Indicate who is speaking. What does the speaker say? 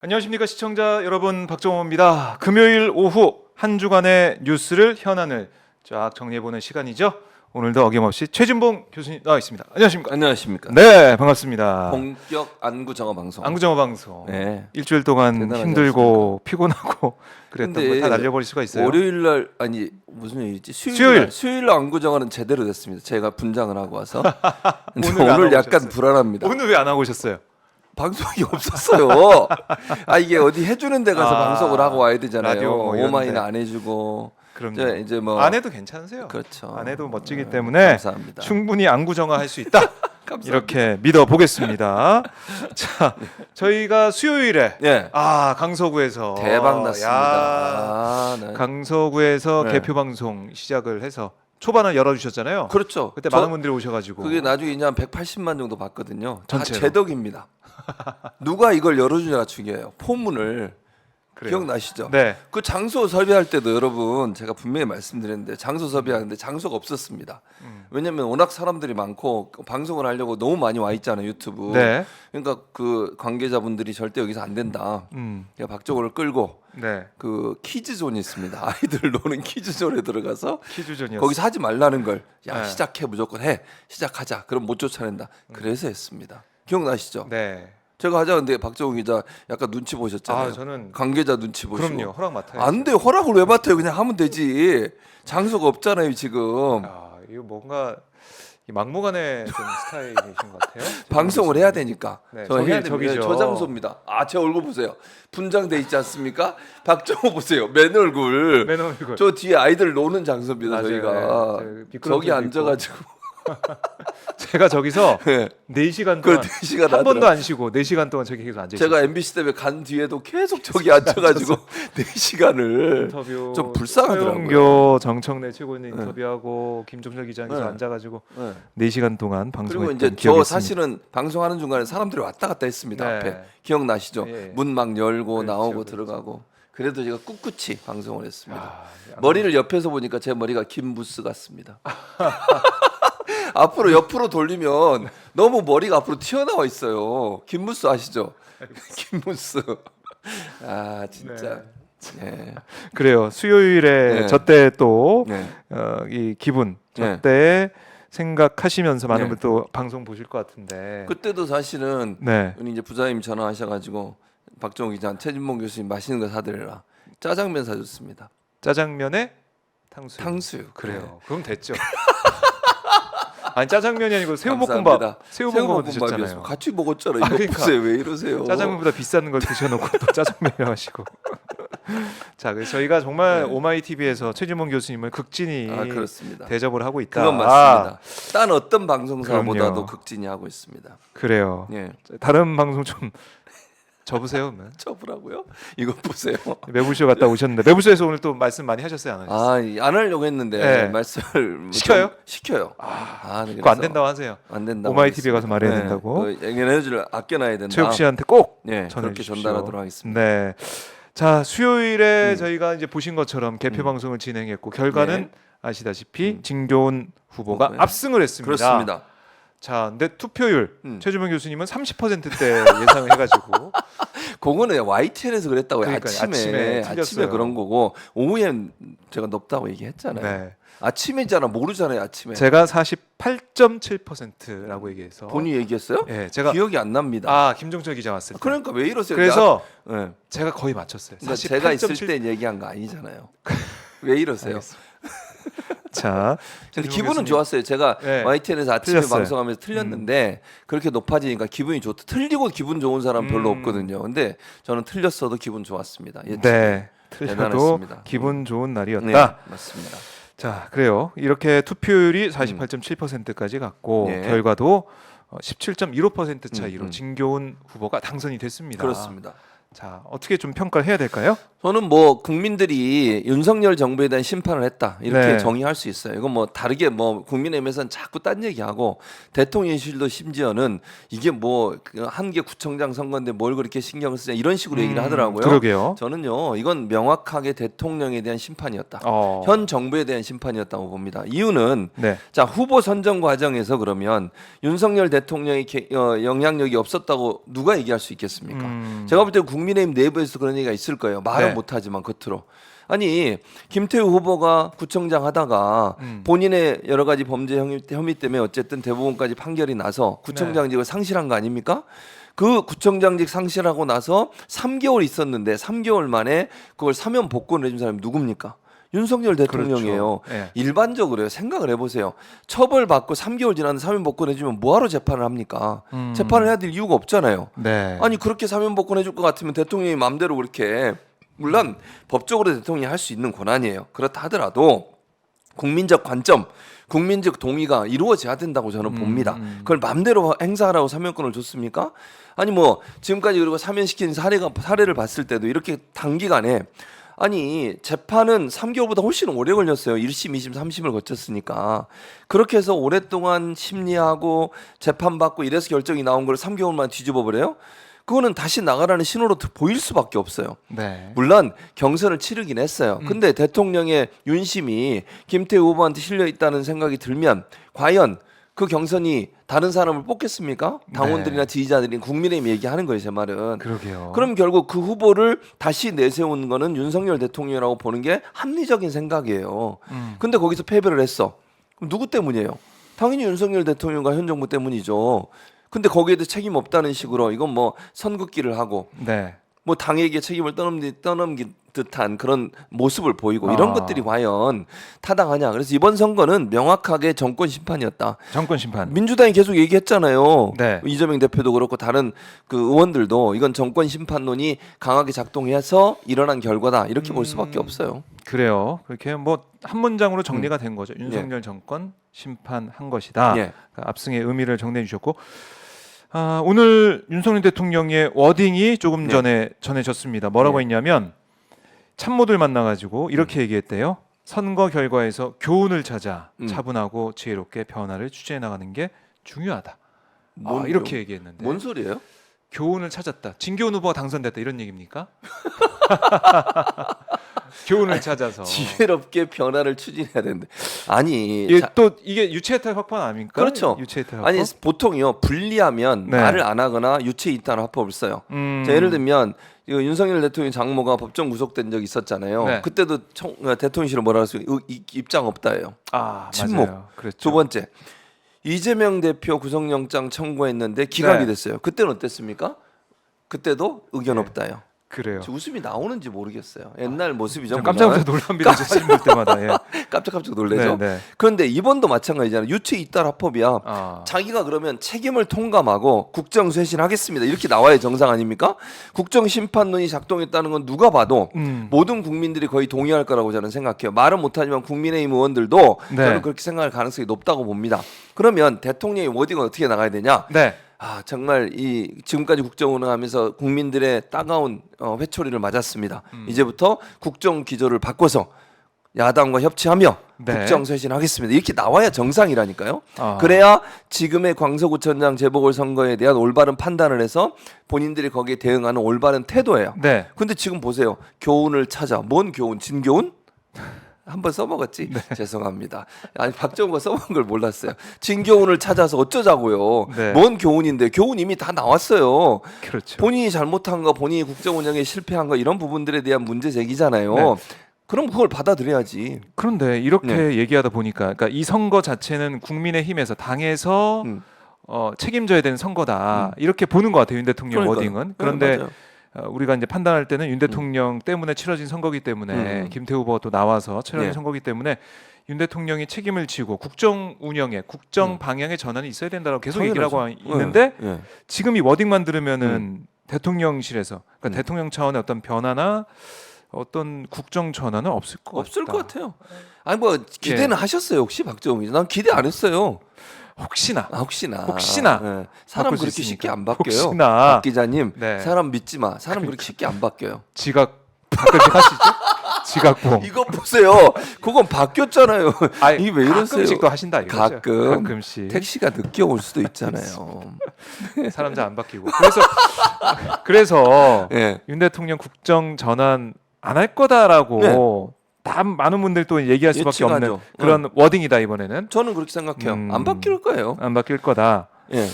Speaker 1: 안녕하십니까 시청자 여러분, 박정호입니다. 금요일 오후 한 주간의 뉴스를 현안을 쫙 정리해보는 시간이죠. 오늘도 어김없이 최진봉 교수님 나와 있습니다. 안녕하십니까?
Speaker 2: 안녕하십니까.
Speaker 1: 네, 반갑습니다.
Speaker 2: 본격 안구정화 방송.
Speaker 1: 안구정화 방송.
Speaker 2: 네.
Speaker 1: 일주일 동안
Speaker 2: 대단하지
Speaker 1: 힘들고 피곤하고 그랬던
Speaker 2: 근데
Speaker 1: 거 다 날려버릴 수가 있어요.
Speaker 2: 월요일 날 아니 무슨 요일이지?
Speaker 1: 수요일.
Speaker 2: 수요일 날 안구정화는 제대로 됐습니다. 제가 분장을 하고 와서. 근데
Speaker 1: 오늘 안
Speaker 2: 오늘
Speaker 1: 하고
Speaker 2: 약간
Speaker 1: 오셨어요?
Speaker 2: 불안합니다.
Speaker 1: 오늘 왜 안 하고 오셨어요?
Speaker 2: 방송이 없었어요. 아 이게 어디 해주는 데 가서
Speaker 1: 아,
Speaker 2: 방송을 하고 와야 되잖아요.
Speaker 1: 라디오 뭐 이런
Speaker 2: 오마이는
Speaker 1: 데.
Speaker 2: 안 해주고.
Speaker 1: 그럼요.
Speaker 2: 이제 뭐
Speaker 1: 안 해도 괜찮으세요.
Speaker 2: 그렇죠.
Speaker 1: 안 해도 멋지기
Speaker 2: 네,
Speaker 1: 때문에
Speaker 2: 감사합니다.
Speaker 1: 충분히 안구정화 할 수 있다.
Speaker 2: 감사합니다.
Speaker 1: 이렇게 믿어 보겠습니다. 자, 저희가 수요일에
Speaker 2: 예.
Speaker 1: 강서구에서
Speaker 2: 대박 났습니다.
Speaker 1: 야,
Speaker 2: 네.
Speaker 1: 강서구에서
Speaker 2: 네.
Speaker 1: 개표 방송 시작을 해서 초반을 열어주셨잖아요.
Speaker 2: 그렇죠.
Speaker 1: 그때
Speaker 2: 저-
Speaker 1: 많은 분들이 오셔가지고
Speaker 2: 그게 나중에 이제 한 180만 정도 봤거든요. 다
Speaker 1: 전체로.
Speaker 2: 제 덕입니다. 누가 이걸 열어주냐가 중요해요. 포문을.
Speaker 1: 그래요.
Speaker 2: 기억나시죠?
Speaker 1: 네,
Speaker 2: 그 장소 섭외할 때도 여러분 제가 분명히 말씀드렸는데 장소 섭외하는데 장소가 없었습니다. 왜냐면 워낙 사람들이 많고 방송을 하려고 너무 많이 와 있잖아요, 유튜브.
Speaker 1: 네,
Speaker 2: 그러니까 그 관계자분들이 절대 여기서 안 된다. 그러니까 박정호를 끌고
Speaker 1: 네.
Speaker 2: 그 키즈존이 있습니다. 아이들 노는 키즈존에 들어가서
Speaker 1: 퀴즈전이었어요.
Speaker 2: 거기서 하지 말라는 걸 야
Speaker 1: 네.
Speaker 2: 시작해 무조건 해 시작하자. 그럼 못 쫓아낸다. 그래서 했습니다. 기억나시죠?
Speaker 1: 네.
Speaker 2: 제가 하자는데 박정호 기자 약간 눈치 보셨잖아요.
Speaker 1: 아, 저는
Speaker 2: 관계자 눈치 보시고.
Speaker 1: 그럼요. 허락 맡아요.
Speaker 2: 안 돼. 허락을 왜 맡아요? 그냥 하면 되지. 장소가 없잖아요 지금.
Speaker 1: 아, 이거 뭔가 이 막무가내 좀 스타일이신 것 같아요.
Speaker 2: 방송을 해야 되니까.
Speaker 1: 네,
Speaker 2: 저 해야
Speaker 1: 저기죠.
Speaker 2: 됩니다. 저 장소입니다. 아, 제 얼굴 보세요. 분장돼 있지 않습니까? 박정호 보세요. 맨 얼굴.
Speaker 1: 맨 얼굴.
Speaker 2: 저 뒤에 아이들 노는 장소입니다.
Speaker 1: 맞아요.
Speaker 2: 저희가
Speaker 1: 네, 미끄럼틀도
Speaker 2: 저기 앉아가지고
Speaker 1: 제가 저기서
Speaker 2: 네.
Speaker 1: 4시간
Speaker 2: 그
Speaker 1: 동안
Speaker 2: 4시간
Speaker 1: 한 번도
Speaker 2: 하더라고요.
Speaker 1: 안 쉬고 4시간 동안 저기 계속 앉아 있어요.
Speaker 2: 제가 MBC 때문에 간 뒤에도 계속 저기 앉아가지고 4시간을
Speaker 1: 인터뷰
Speaker 2: 좀 불쌍하더라고요.
Speaker 1: 서영교 정청래 최고위원 인터뷰하고 김종철 기자님께서
Speaker 2: 네.
Speaker 1: 앉아가지고
Speaker 2: 네.
Speaker 1: 4시간 동안
Speaker 2: 그리고
Speaker 1: 방송했던
Speaker 2: 이제
Speaker 1: 기억이
Speaker 2: 저
Speaker 1: 있습니다.
Speaker 2: 사실은 방송하는 중간에 사람들이 왔다 갔다 했습니다.
Speaker 1: 네.
Speaker 2: 앞에 기억나시죠?
Speaker 1: 예.
Speaker 2: 문 막 열고
Speaker 1: 그렇죠,
Speaker 2: 나오고
Speaker 1: 그렇죠.
Speaker 2: 들어가고. 그래도 제가 꿋꿋이 방송을 했습니다.
Speaker 1: 아,
Speaker 2: 머리를 옆에서 보니까 제 머리가 김부스 같습니다. 앞으로 옆으로 돌리면 너무 머리가 앞으로 튀어나와 있어요. 김부스 아시죠? 김부스. 아 진짜. 네.
Speaker 1: 그래요. 수요일에
Speaker 2: 네.
Speaker 1: 저때 또
Speaker 2: 네.
Speaker 1: 이 기분
Speaker 2: 네.
Speaker 1: 저때 생각하시면서 많은
Speaker 2: 네.
Speaker 1: 분들 또 방송 보실 것 같은데.
Speaker 2: 그때도 사실은
Speaker 1: 네.
Speaker 2: 우리 이제 부장님 전화하셔가지고 박정호 기자, 최진봉 교수님 맛있는 거 사드려라. 짜장면 사줬습니다.
Speaker 1: 짜장면에 탕수육.
Speaker 2: 탕수육.
Speaker 1: 그래요. 그럼 됐죠. 아니 짜장면이 아니고 새우볶음밥.
Speaker 2: 감사합니다.
Speaker 1: 새우볶음밥
Speaker 2: 새우볶음밥이었어.
Speaker 1: 드셨잖아요.
Speaker 2: 같이 먹었잖아요. 이거
Speaker 1: 그러니까.
Speaker 2: 보세요. 왜 이러세요?
Speaker 1: 짜장면보다 비싼 걸 드셔놓고 또 짜장면이라고 하시고. 자, 그래서 저희가 정말
Speaker 2: 네.
Speaker 1: 오마이 TV에서 최진봉 교수님을 극진히
Speaker 2: 아 그렇습니다.
Speaker 1: 대접을 하고 있다.
Speaker 2: 그건 맞습니다. 딴 어떤 방송사보다도
Speaker 1: 그럼요.
Speaker 2: 극진히 하고 있습니다.
Speaker 1: 그래요.
Speaker 2: 예,
Speaker 1: 다른 방송 좀 접으세요, 그러면.
Speaker 2: 쳐보라고요? 이거 보세요.
Speaker 1: 매불쇼 갔다 오셨는데 매불쇼에서 오늘 또 말씀 많이 하셨어요, 안 하셨어요?
Speaker 2: 안 하려고 했는데
Speaker 1: 네.
Speaker 2: 말씀을 좀
Speaker 1: 시켜요?
Speaker 2: 시켜요. 네,
Speaker 1: 그거 안 된다고 하세요.
Speaker 2: 안 된다고.
Speaker 1: 오마이 TV에 가서
Speaker 2: 하겠습니다.
Speaker 1: 말해야 된다고.
Speaker 2: 그 에너지를 아껴놔야 된다.
Speaker 1: 최욱 씨한테 꼭
Speaker 2: 네,
Speaker 1: 전해
Speaker 2: 그렇게
Speaker 1: 주십시오.
Speaker 2: 전달하도록 하겠습니다.
Speaker 1: 네. 자, 수요일에 저희가 이제 보신 것처럼 개표 방송을 진행했고 결과는
Speaker 2: 네.
Speaker 1: 아시다시피 진교훈 후보가
Speaker 2: 네.
Speaker 1: 압승을 했습니다.
Speaker 2: 그렇습니다.
Speaker 1: 자, 근데 투표율
Speaker 2: 최준봉
Speaker 1: 교수님은 30%대 예상을 해가지고
Speaker 2: 그거는 YTN에서 그랬다고요.
Speaker 1: 그러니까요.
Speaker 2: 아침에
Speaker 1: 틀렸어요.
Speaker 2: 그런 거고 오후엔 제가 높다고 얘기했잖아요.
Speaker 1: 네.
Speaker 2: 아침이잖아. 모르잖아요. 아침에.
Speaker 1: 제가 48.7%라고 얘기해서
Speaker 2: 본인이 얘기했어요?
Speaker 1: 예, 제가
Speaker 2: 기억이 안 납니다.
Speaker 1: 김종철 기자 왔을 때
Speaker 2: 그러니까 왜 이러세요?
Speaker 1: 그래서
Speaker 2: 네.
Speaker 1: 제가 거의 맞췄어요.
Speaker 2: 그러니까 제가 있을
Speaker 1: 48.7.
Speaker 2: 때 얘기한 거 아니잖아요. 왜 이러세요?
Speaker 1: 자,
Speaker 2: 근데
Speaker 1: 최준봉
Speaker 2: 기분은
Speaker 1: 교수님.
Speaker 2: 좋았어요. 제가
Speaker 1: 네.
Speaker 2: YTN에서 아침에
Speaker 1: 틀렸어요.
Speaker 2: 방송하면서 틀렸는데 그렇게 높아지니까 기분이 좋다. 틀리고 기분 좋은 사람 별로 없거든요. 근데 저는 틀렸어도 기분 좋았습니다. 예,
Speaker 1: 네, 틀려도
Speaker 2: 대단했습니다.
Speaker 1: 기분 좋은 날이었다.
Speaker 2: 네, 맞습니다.
Speaker 1: 자, 그래요. 이렇게 투표율이 48.7%까지 갔고
Speaker 2: 네.
Speaker 1: 결과도 17.15% 차이로
Speaker 2: 음.
Speaker 1: 진교훈 후보가 당선이 됐습니다.
Speaker 2: 그렇습니다.
Speaker 1: 자, 어떻게 좀 평가를 해야 될까요?
Speaker 2: 저는 뭐 국민들이 윤석열 정부에 대한 심판을 했다 이렇게
Speaker 1: 네.
Speaker 2: 정의할 수 있어요. 이건 뭐 다르게 뭐 국민의힘에서는 자꾸 딴 얘기하고 대통령실도 심지어는 이게 뭐 한 개 구청장 선거인데 뭘 그렇게 신경을 쓰냐 이런 식으로 얘기를 하더라고요.
Speaker 1: 그러게요.
Speaker 2: 저는요 이건 명확하게 대통령에 대한 심판이었다. 현 정부에 대한 심판이었다고 봅니다. 이유는
Speaker 1: 네.
Speaker 2: 자 후보 선정 과정에서 그러면 윤석열 대통령의 영향력이 없었다고 누가 얘기할 수 있겠습니까? 제가 볼 때 국민의힘 내부에서 그런 얘기가 있을 거예요. 말은
Speaker 1: 네.
Speaker 2: 못하지만 겉으로. 아니 김태우 후보가 구청장 하다가 본인의 여러 가지 범죄 혐의 때문에 어쨌든 대법원까지 판결이 나서 구청장직을 상실한 거 아닙니까? 그 구청장직 상실하고 나서 3개월 있었는데 3개월 만에 그걸 사면 복권을 해준 사람이 누굽니까? 윤석열 대통령이에요.
Speaker 1: 그렇죠. 예.
Speaker 2: 일반적으로요. 생각을 해보세요. 처벌받고 3개월 지났는데 사면 복권 해주면 뭐하러 재판을 합니까? 재판을 해야 될 이유가 없잖아요.
Speaker 1: 네.
Speaker 2: 아니 그렇게 사면 복권 해줄 것 같으면 대통령이 마음대로 그렇게 물론 법적으로 대통령이 할 수 있는 권한이에요. 그렇다 하더라도 국민적 관점, 국민적 동의가 이루어져야 된다고 저는 봅니다. 그걸 마음대로 행사하라고 사면권을 줬습니까? 아니 뭐 지금까지 그리고 사면시킨 사례를 봤을 때도 이렇게 단기간에 아니 재판은 3개월보다 훨씬 오래 걸렸어요. 1심, 2심, 3심을 거쳤으니까. 그렇게 해서 오랫동안 심리하고 재판받고 이래서 결정이 나온 걸 3개월만 뒤집어 버려요? 그거는 다시 나가라는 신호로 보일 수밖에 없어요.
Speaker 1: 네.
Speaker 2: 물론 경선을 치르긴 했어요. 근데 대통령의 윤심이 김태우 후보한테 실려 있다는 생각이 들면 과연 그 경선이 다른 사람을 뽑겠습니까? 당원들이나 지지자들이 국민의힘 얘기하는 거예요, 제 말은.
Speaker 1: 그러게요.
Speaker 2: 그럼 결국 그 후보를 다시 내세운 거는 윤석열 대통령이라고 보는 게 합리적인 생각이에요. 근데 거기서 패배를 했어. 그럼 누구 때문이에요? 당연히 윤석열 대통령과 현 정부 때문이죠. 근데 거기에도 책임 없다는 식으로 이건 뭐 선긋기를 하고
Speaker 1: 네.
Speaker 2: 뭐 당에게 책임을 떠넘긴 듯한 그런 모습을 보이고 이런 것들이 과연 타당하냐. 그래서 이번 선거는 명확하게 정권 심판이었다.
Speaker 1: 정권 심판.
Speaker 2: 민주당이 계속 얘기했잖아요.
Speaker 1: 네.
Speaker 2: 이재명 대표도 그렇고 다른 그 의원들도 이건 정권 심판론이 강하게 작동해서 일어난 결과다. 이렇게 볼 수밖에 없어요.
Speaker 1: 그래요. 그렇게 뭐 한 문장으로 정리가 된 거죠. 윤석열 정권 심판한 것이다.
Speaker 2: 예.
Speaker 1: 그러니까 압승의 의미를 정리해 주셨고 오늘 윤석열 대통령의 워딩이 조금
Speaker 2: 네.
Speaker 1: 전에 전해졌습니다. 뭐라고
Speaker 2: 예.
Speaker 1: 했냐면 참모들 만나가지고 이렇게 얘기했대요. 선거 결과에서 교훈을 찾아 차분하고 지혜롭게 변화를 추진해 나가는 게 중요하다. 이렇게 얘기했는데
Speaker 2: 뭔 소리예요?
Speaker 1: 교훈을 찾았다. 진교훈 후보가 당선됐다 이런 얘기입니까? 교훈을 찾아서
Speaker 2: 지혜롭게 변화를 추진해야 되는데 아니
Speaker 1: 이게 또 이게 유체 이탈 확판 아닙니까?
Speaker 2: 그렇죠.
Speaker 1: 유체 이탈 확판.
Speaker 2: 아니 보통요 분리하면
Speaker 1: 네.
Speaker 2: 말을 안 하거나 유체 이탈 화법을 써요. 자, 예를 들면 이거 윤석열 대통령 장모가 법정 구속된 적이 있었잖아요.
Speaker 1: 네.
Speaker 2: 그때도 대통령실은 뭐라 그랬어요? 입장 없다예요. 침묵.
Speaker 1: 맞아요. 그렇죠.
Speaker 2: 두 번째 이재명 대표 구속영장 청구했는데 기각이
Speaker 1: 네.
Speaker 2: 됐어요. 그때는 어땠습니까? 그때도 의견
Speaker 1: 네.
Speaker 2: 없다요.
Speaker 1: 그래요.
Speaker 2: 저 웃음이 나오는지 모르겠어요. 옛날 모습이죠.
Speaker 1: 전 깜짝 놀랍니다. 저 사진 볼 때마다. 예.
Speaker 2: 깜짝깜짝 놀래죠.
Speaker 1: 네, 네.
Speaker 2: 그런데 이번도 마찬가지잖아요. 유체 이탈 합법이야. 자기가 그러면 책임을 통감하고 국정 쇄신하겠습니다. 이렇게 나와야 정상 아닙니까? 국정 심판론이 작동했다는 건 누가 봐도 모든 국민들이 거의 동의할 거라고 저는 생각해요. 말은 못하지만 국민의힘 의원들도
Speaker 1: 네.
Speaker 2: 저는 그렇게 생각할 가능성이 높다고 봅니다. 그러면 대통령의 워딩은 어떻게 나가야 되냐?
Speaker 1: 네.
Speaker 2: 정말 이 지금까지 국정 운영하면서 국민들의 따가운 회초리를 맞았습니다. 이제부터 국정 기조를 바꿔서 야당과 협치하며
Speaker 1: 네.
Speaker 2: 국정 쇄신하겠습니다. 이렇게 나와야 정상이라니까요.
Speaker 1: 아.
Speaker 2: 그래야 지금의 광서구청장 재보궐선거에 대한 올바른 판단을 해서 본인들이 거기에 대응하는 올바른 태도예요.
Speaker 1: 네.
Speaker 2: 근데 지금 보세요. 교훈을 찾아. 뭔 교훈? 진교훈? 한번 써먹었지. 죄송합니다. 아니 박정우가 써먹은 걸 몰랐어요. 진교훈을 찾아서 어쩌자고요.
Speaker 1: 네.
Speaker 2: 뭔 교훈인데 교훈 이미 다 나왔어요.
Speaker 1: 그렇죠.
Speaker 2: 본인이 잘못한 거, 본인이 국정 운영에 실패한 거 이런 부분들에 대한 문제 제기잖아요.
Speaker 1: 네.
Speaker 2: 그럼 그걸 받아들여야지.
Speaker 1: 그런데 이렇게
Speaker 2: 네.
Speaker 1: 얘기하다 보니까 그러니까 이 선거 자체는 국민의힘에서 당에서 책임져야 되는 선거다 이렇게 보는 것 같아요. 윤 대통령
Speaker 2: 그러니까요.
Speaker 1: 워딩은. 그런데
Speaker 2: 맞아요.
Speaker 1: 우리가 이제 판단할 때는 윤 대통령 때문에 치러진 선거기 때문에 김태우 후보가 또 나와서 치러진
Speaker 2: 네.
Speaker 1: 선거기 때문에 윤 대통령이 책임을 지고 국정 운영에 국정 방향의 전환이 있어야 된다고 계속 얘기를 하고 있는데
Speaker 2: 네.
Speaker 1: 지금 이 워딩만 들으면은 대통령실에서 그러니까 대통령 차원의 어떤 변화나 어떤 국정 전환은 없을 것
Speaker 2: 없을
Speaker 1: 같다.
Speaker 2: 것 같아요. 아니 뭐 기대는 하셨어요 혹시 박정희? 난 기대 안 했어요.
Speaker 1: 혹시나
Speaker 2: 혹시나. 네. 사람
Speaker 1: 바꿀 수
Speaker 2: 그렇게
Speaker 1: 있으니까.
Speaker 2: 쉽게 안 바뀌어요.
Speaker 1: 혹시나.
Speaker 2: 박 기자님
Speaker 1: 네.
Speaker 2: 사람 믿지 마. 사람 그렇게 쉽게 안 바뀌어요.
Speaker 1: 지각 바꿀 때 하시죠? 지각봉.
Speaker 2: 이거 보세요. 그건 바뀌었잖아요.
Speaker 1: 아니,
Speaker 2: 이게 왜 이러세요?
Speaker 1: 가끔씩 또 하신다 이거죠. 가끔씩
Speaker 2: 택시가 늦게 올 수도 있잖아요.
Speaker 1: 사람 잘 안 바뀌고. 그래서
Speaker 2: 예.
Speaker 1: 윤 대통령 국정 전환 안 할 거다라고 다 많은 분들 또 얘기할 수밖에
Speaker 2: 예측하죠.
Speaker 1: 없는 그런 워딩이다 이번에는.
Speaker 2: 저는 그렇게 생각해요. 안 바뀔 거예요.
Speaker 1: 안 바뀔 거다.
Speaker 2: 예.